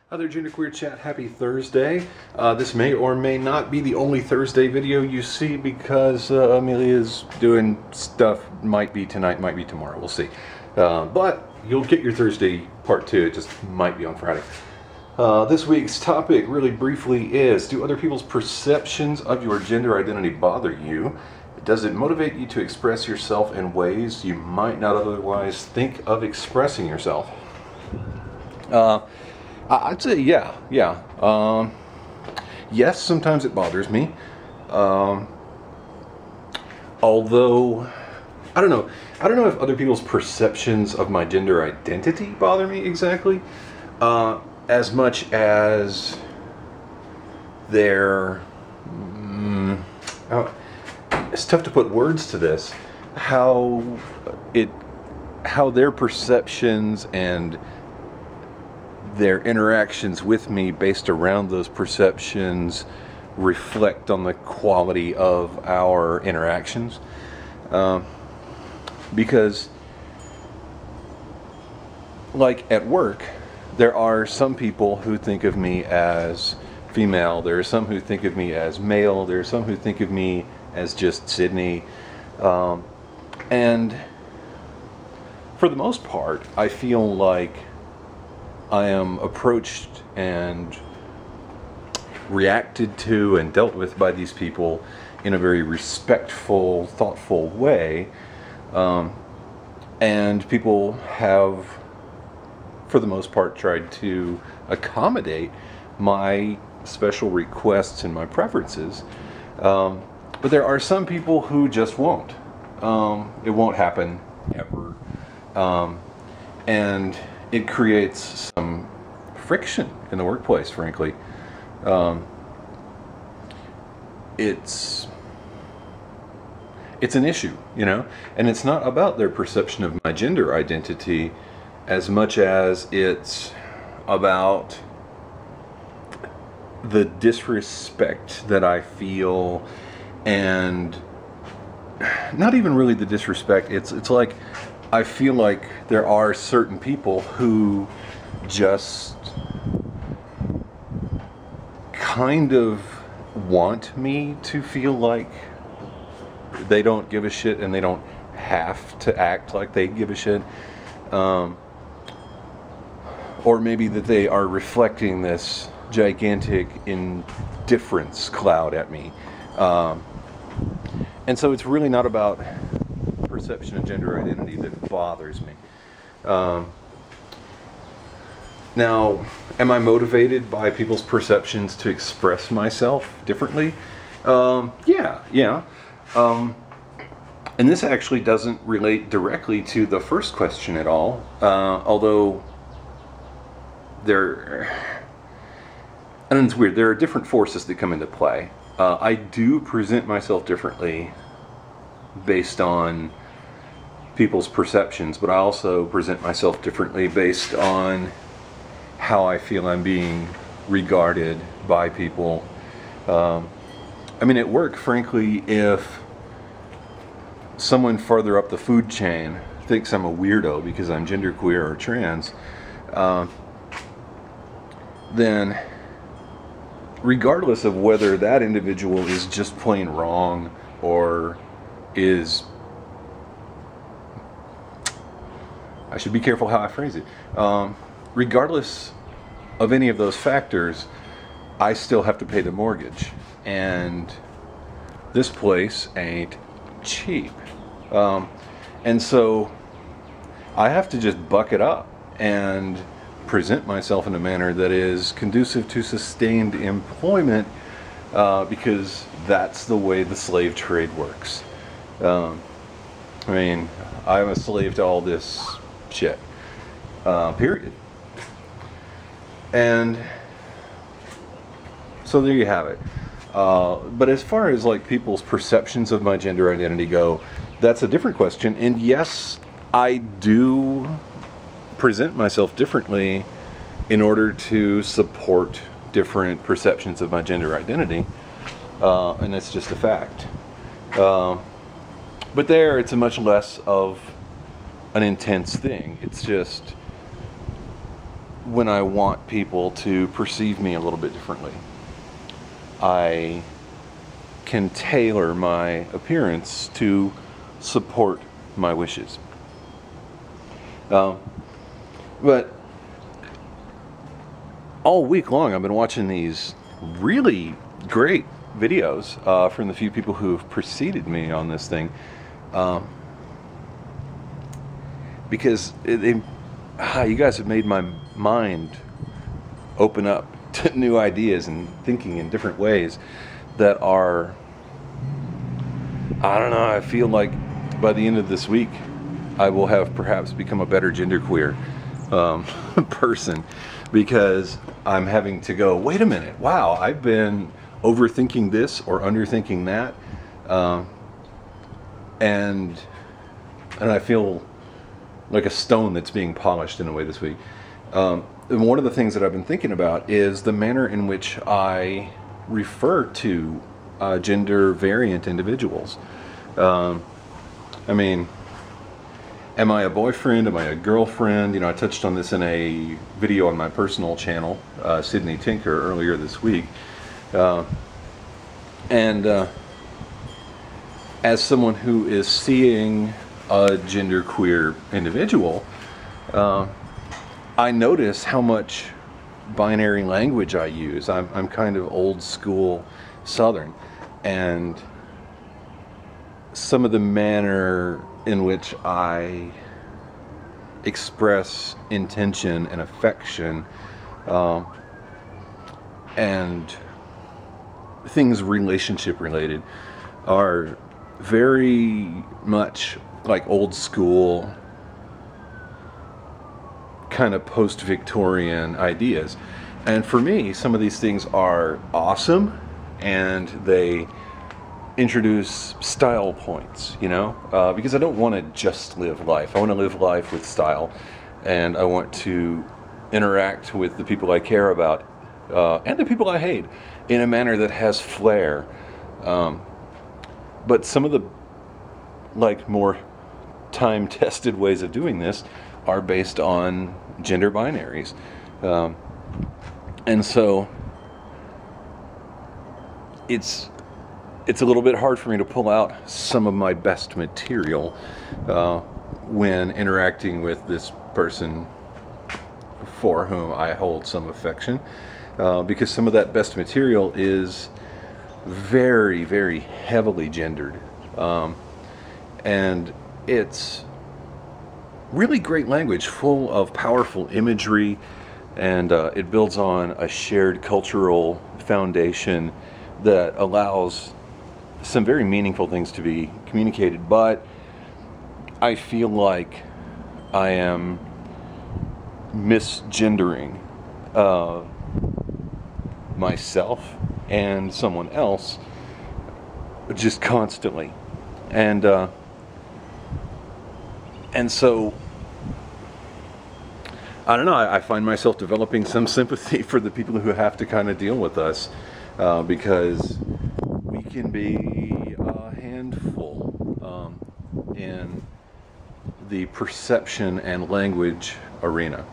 Other Genderqueer Chat, happy Thursday. This may or may not be the only Thursday video you see because Amelia's doing stuff. Might be tonight, might be tomorrow, we'll see. But you'll get your Thursday part 2, it just might be on Friday. This week's topic, really briefly, is: do other people's perceptions of your gender identity bother you? Does it motivate you to express yourself in ways you might not otherwise think of expressing yourself? I'd say yeah. Yes, sometimes it bothers me. Although, I don't know if other people's perceptions of my gender identity bother me exactly, as much as their, it's tough to put words to this, how their perceptions and their interactions with me based around those perceptions reflect on the quality of our interactions. Because, like at work, there are some people who think of me as female, there are some who think of me as male, there are some who think of me as just Sydney. And for the most part, I feel like I am approached and reacted to and dealt with by these people in a very respectful, thoughtful way. And people have, for the most part, tried to accommodate my special requests and my preferences. But there are some people who just won't. It won't happen ever. And it creates some friction in the workplace, frankly. It's an issue, you know? And it's not about their perception of my gender identity as much as it's about the disrespect that I feel, and not even really the disrespect, it's like I feel like there are certain people who just kind of want me to feel like they don't give a shit and they don't have to act like they give a shit. Or maybe that they are reflecting this gigantic indifference cloud at me. And so it's really not about perception of gender identity that bothers me. Now, am I motivated by people's perceptions to express myself differently? Yeah. And this actually doesn't relate directly to the first question at all, although and it's weird, there are different forces that come into play. I do present myself differently based on people's perceptions, but I also present myself differently based on how I feel I'm being regarded by people. I mean, at work, frankly, if someone further up the food chain thinks I'm a weirdo because I'm genderqueer or trans, then regardless of whether that individual is just plain wrong or is, I should be careful how I phrase it, regardless of any of those factors, I still have to pay the mortgage, and this place ain't cheap. And so I have to just buck it up and present myself in a manner that is conducive to sustained employment, because that's the way the slave trade works. I mean, I'm a slave to all this shit, period. And so there you have it. But as far as like people's perceptions of my gender identity go, that's a different question. And yes, I do present myself differently in order to support different perceptions of my gender identity, and that's just a fact. But there, it's a much less of an intense thing. It's just when I want people to perceive me a little bit differently. I can tailor my appearance to support my wishes. But all week long I've been watching these really great videos from the few people who've preceded me on this thing, because you guys have made my mind open up to new ideas and thinking in different ways that are, I don't know, I feel like by the end of this week I will have perhaps become a better genderqueer person, because I'm having to go, wait a minute, wow, I've been overthinking this or underthinking that, and I feel like a stone that's being polished in a way this week. And one of the things that I've been thinking about is the manner in which I refer to gender variant individuals. I mean, am I a boyfriend? Am I a girlfriend? You know, I touched on this in a video on my personal channel, Sydney Tinker, earlier this week. As someone who is seeing a genderqueer individual, I notice how much binary language I use. I'm kind of old school Southern, and some of the manner in which I express intention and affection, and things relationship related, are very much like old school, kind of post-Victorian ideas. And for me, some of these things are awesome, and they introduce style points, you know, because I don't want to just live life. I want to live life with style, and I want to interact with the people I care about and the people I hate in a manner that has flair. But some of the more time-tested ways of doing this are based on gender binaries, and so it's a little bit hard for me to pull out some of my best material when interacting with this person for whom I hold some affection, because some of that best material is very, very heavily gendered, and it's really great language, full of powerful imagery, and it builds on a shared cultural foundation that allows some very meaningful things to be communicated. But I feel like I am misgendering myself and someone else just constantly, and so I don't know, I find myself developing some sympathy for the people who have to kind of deal with us, because we can be a handful in the perception and language arena.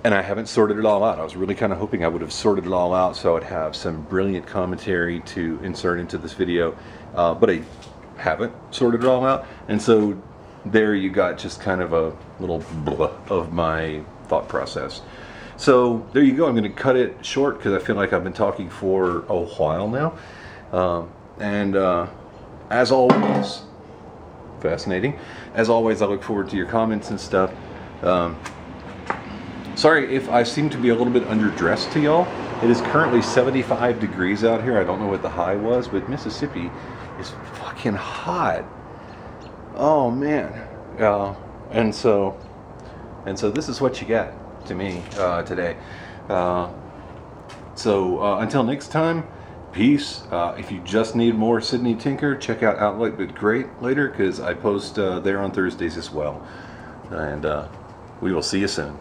And I haven't sorted it all out. I was really kind of hoping I would have sorted it all out so I would have some brilliant commentary to insert into this video, but I haven't sorted it all out. And so there you got just kind of a little blah of my thought process. So there you go. I'm going to cut it short because I feel like I've been talking for a while now. As always, fascinating. As always, I look forward to your comments and stuff. Sorry if I seem to be a little bit underdressed to y'all. It is currently 75 degrees out here. I don't know what the high was, but Mississippi is fucking hot. Oh man. And so this is what you got to me today. Until next time, peace. If you just need more Sydney Tinker, check out Outlet But Great later, because I post there on Thursdays as well. And we will see you soon.